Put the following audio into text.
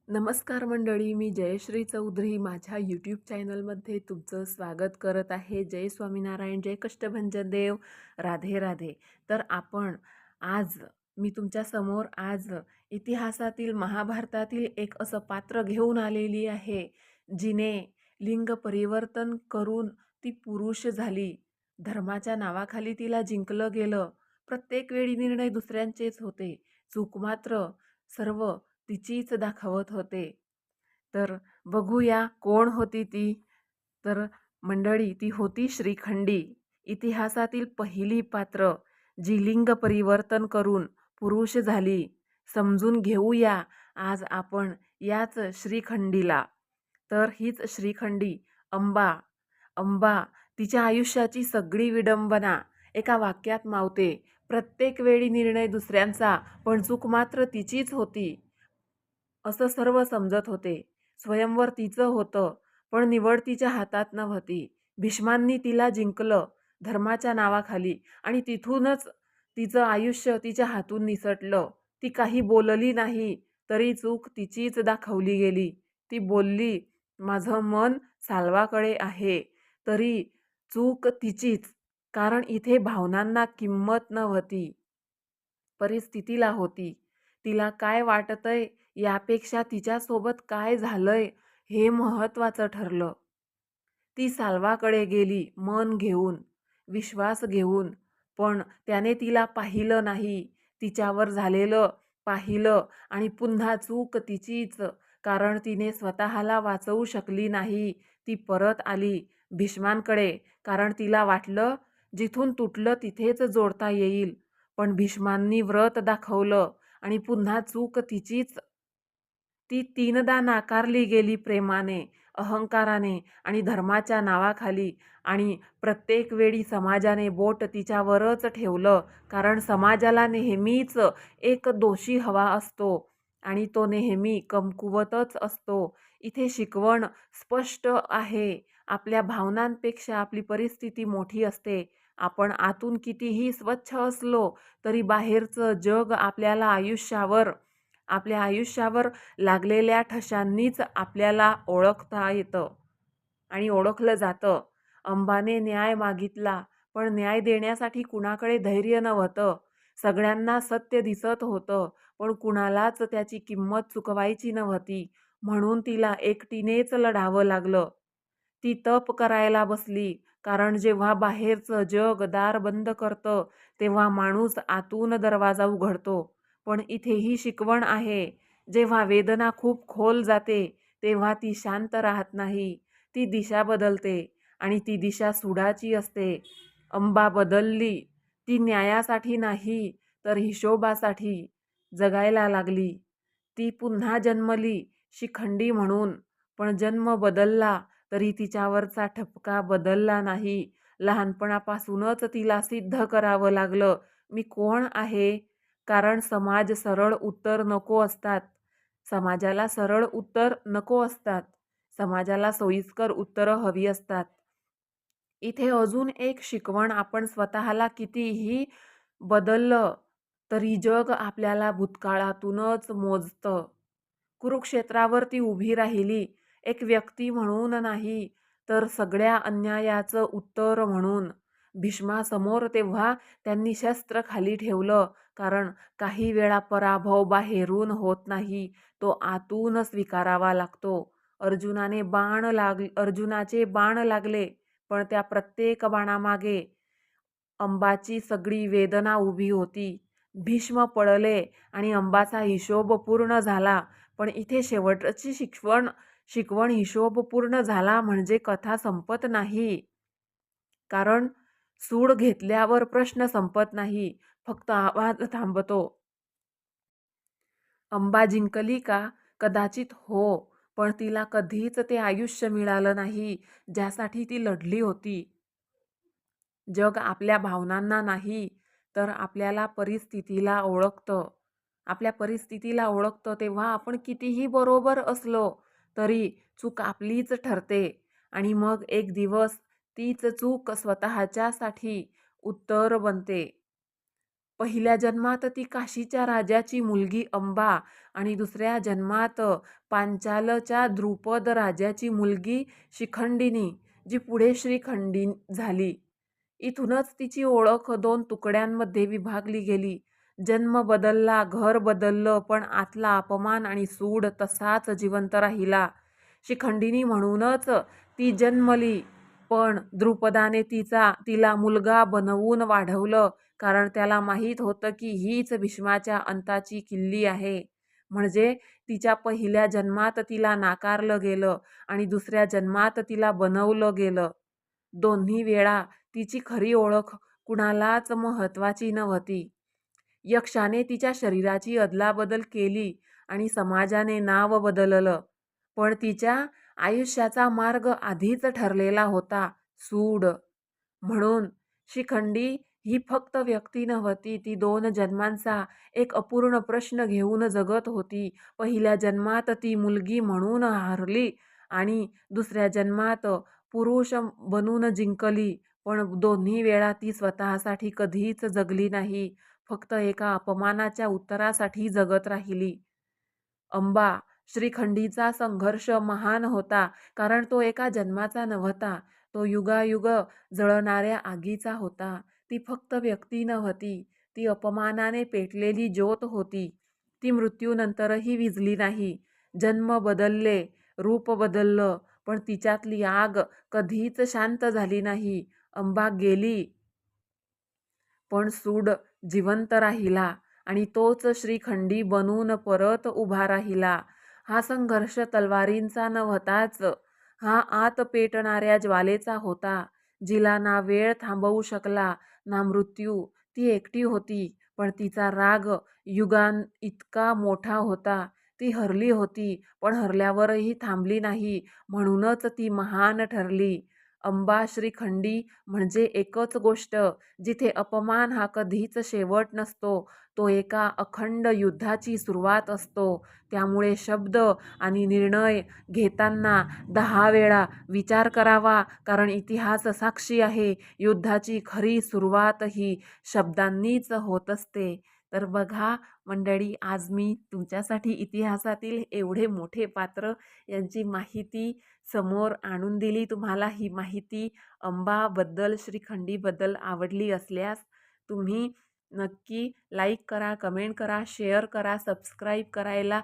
नमस्कार मंडळी, मी जयश्री चौधरी माझ्या यूट्यूब चॅनलमध्ये तुमचं स्वागत करत आहे. जय स्वामीनारायण, जय कष्टभंजन देव, राधे राधे. तर आज मी तुमच्या समोर इतिहासातील महाभारतातील एक असं पात्र घेऊन आलेली आहे, जिने लिंग परिवर्तन करून ती पुरुष झाली. धर्माच्या नावाखाली तिला जिंकलं गेलं. प्रत्येक वेळी निर्णय दुसऱ्यांचेच होते, चूक मात्र सर्व तिचीच दाखवत होते. तर बघूया कोण होती ती. तर मंडळी, ती होती श्रीखंडी, इतिहासातील पहिली पात्र जी लिंग परिवर्तन करून पुरुष झाली. समजून घेऊया आज आपण याच श्रीखंडीला. तर हीच श्रीखंडी अंबा. अंबा तिच्या आयुष्याची सगळी विडंबना एका वाक्यात मावते. प्रत्येक वेळी निर्णय दुसऱ्यांचा, पण चूक मात्र तिचीच होती असं सर्व समजत होते. स्वयंवर तिचं होतं, पण निवड तिच्या हातात नव्हती. भीष्मांनी तिला जिंकलं धर्माच्या नावाखाली, आणि तिथूनच तिचं आयुष्य तिच्या हातून निसटलं. ती काही बोलली नाही, तरी चूक तिचीच दाखवली गेली. ती बोलली, माझं मन साल्वाकडे आहे, तरी चूक तिचीच. कारण इथे भावनांना किंमत नव्हती, परिस्थितीला होती. तिला काय वाटतंय यापेक्षा तिच्यासोबत काय झालंय हे महत्त्वाचं ठरलं. ती साल्वाकडे गेली मन घेऊन, विश्वास घेऊन, पण त्याने तिला पाहिलं नाही. तिच्यावर झालेलं पाहिलं आणि पुन्हा चूक तिचीच. कारण तिने स्वतःला वाचवू शकली नाही. ती परत आली भीष्मांकडे, कारण तिला वाटलं जिथून तुटलं तिथेच जोडता येईल. पण भीष्मांनी व्रत दाखवलं आणि पुन्हा चूक तिचीच. ती तीनदा नाकारली गेली प्रेमाने, अहंकाराने आणि धर्माच्या नावाखाली. आणि प्रत्येक वेळी समाजाने बोट तिच्यावरच ठेवलं, कारण समाजाला नेहमीच एक दोषी हवा असतो आणि तो नेहमी कमकुवतच असतो. इथे शिकवण स्पष्ट आहे. आपल्या भावनांपेक्षा आपली परिस्थिती मोठी असते. आपण आतून कितीही स्वच्छ असलो तरी बाहेरचं जग आपल्या आयुष्यावर लागलेल्या ठशांनीच आपल्याला ओळखता येतं आणि ओळखलं जातं. अंबाने न्याय मागितला, पण न्याय देण्यासाठी कुणाकडे धैर्य नव्हतं. सगळ्यांना सत्य दिसत होतं, पण कुणालाच त्याची किंमत चुकवायची नव्हती. म्हणून तिला एकटीनेच लढावं लागलं. ती तप करायला बसली, कारण जेव्हा बाहेरचं जग दार बंद करतं, तेव्हा माणूस आतून दरवाजा उघडतो. पण इथेही शिकवण आहे. जेव्हा वेदना खूप खोल जाते, तेव्हा ती शांत राहत नाही. ती दिशा बदलते आणि ती दिशा सुडाची असते. अंबा बदलली. ती न्यायासाठी नाही, तर हिशोबासाठी जगायला लागली. ती पुन्हा जन्मली शिखंडी म्हणून, पण जन्म बदलला तरी तिच्यावरचा ठपका बदलला नाही. लहानपणापासूनच तिला सिद्ध करावं लागलं, मी कोण आहे. कारण समाजाला सरळ उत्तर नको असतात. समाजाला सोयीस्कर उत्तरं हवी असतात. इथे अजून एक शिकवण, आपण स्वतःला कितीही बदललं तरी जग आपल्याला भूतकाळातूनच मोजतं. कुरुक्षेत्रावर ती उभी राहिली, एक व्यक्ती म्हणून नाही, तर सगळ्या अन्यायाचं उत्तर म्हणून. भीष्मासमोर तेव्हा त्यांनी शस्त्र खाली ठेवलं, कारण काही वेळा पराभव बाहेरून होत नाही, तो आतून स्वीकारावा लागतो. अर्जुनाचे बाण लागले, पण त्या प्रत्येक बाणामागे अंबाची सगळी वेदना उभी होती. भीष्म पळले आणि अंबाचा हिशोब पूर्ण झाला. पण इथे शेवटची शिकवण हिशोब पूर्ण झाला म्हणजे कथा संपत नाही. कारण सूड घेतल्यावर प्रश्न संपत नाही, फक्त आवाज थांबतो. अंबा जिंकली का? कदाचित हो, पण तिला कधीच ते आयुष्य मिळालं नाही ज्यासाठी ती लढली होती. जग आपल्या भावनांना नाही, तर आपल्या परिस्थितीला ओळखतं. तेव्हा आपण कितीही बरोबर असलो तरी चूक आपलीच ठरते. आणि मग एक दिवस तीच चूक स्वतःच्यासाठी उत्तर बनते. पहिल्या जन्मात ती काशीच्या राजाची मुलगी अंबा आणि दुसऱ्या जन्मात पांचालच्या द्रुपद राजाची मुलगी शिखंडिनी, जी पुढे श्रीखंडी झाली. इथूनच तिची ओळख दोन तुकड्यांमध्ये विभागली गेली. जन्म बदलला, घर बदललं, पण आतला अपमान आणि सूड तसाच जिवंत राहिला. शिखंडिनी म्हणूनच ती जन्मली, पण द्रुपदाने तिला मुलगा बनवून वाढवलं, कारण त्याला माहीत होतं की हीच भीष्माच्या अंताची किल्ली आहे. म्हणजे तिच्या पहिल्या जन्मात तिला नाकारलं गेलं आणि दुसऱ्या जन्मात तिला बनवलं गेलं. दोन्ही वेळा तिची खरी ओळख कुणालाच महत्वाची नव्हती. यक्षाने तिच्या शरीराची अदलाबदल केली आणि समाजाने नाव बदललं, पण तिच्या आयुष्याचा मार्ग आधीच ठरलेला होता, सूड. म्हणून शिखंडी ही फक्त व्यक्ती नव्हती, ती दोन जन्मांचा एक अपूर्ण प्रश्न घेऊन जगत होती. पहिल्या जन्मात ती मुलगी म्हणून हरली आणि दुसऱ्या जन्मात पुरुष बनून जिंकली. पण दोन्ही वेळा ती स्वतःसाठी कधीच जगली नाही, फक्त एका अपमानाच्या उत्तरासाठी जगत राहिली. अंबा श्रीखंडीचा संघर्ष महान होता, कारण तो एका जन्माचा नव्हता, तो युगायुग जळणाऱ्या आगीचा होता. ती फक्त व्यक्ती नव्हती, ती अपमानाने पेटलेली ज्योत होती. ती मृत्यूनंतरही विझली नाही. जन्म बदलले, रूप बदललं, पण तिच्यातली आग कधीच शांत झाली नाही. अंबा गेली, पण सूड जिवंत राहिला आणि तोच श्रीखंडी बनून परत उभा राहिला. हा संघर्ष तलवारींचा नव्हताच, हा आत पेटणाऱ्या ज्वालेचा होता, जिला ना वेळ थांबवू शकला ना मृत्यू. ती एकटी होती, पण तिचा राग युगान इतका मोठा होता. ती हरली होती, पण हरल्यावरही थांबली नाही, म्हणूनच ती महान ठरली. अंबा श्रीखंडी म्हणजे एकच गोष्ट, जिथे अपमान हा कधीच शेवट नसतो, तो एका अखंड युद्धाची सुरुवात असतो. त्यामुळे शब्द आणि निर्णय घेताना 10 वेळा विचार करावा, कारण इतिहास साक्षी आहे, युद्धाची खरी सुरुवात ही शब्दांनीच होत असते. तर बघा मंडळी, आज मी तुमच्यासाठी इतिहासातील एवढे मोठे पात्र यांची माहिती समोर आणून दिली. तुम्हाला ही माहिती अंबाबद्दल, श्रीखंडीबद्दल आवडली असल्यास तुम्ही नक्की लाईक करा, कमेंट करा, शेअर करा, सबस्क्राईब करायला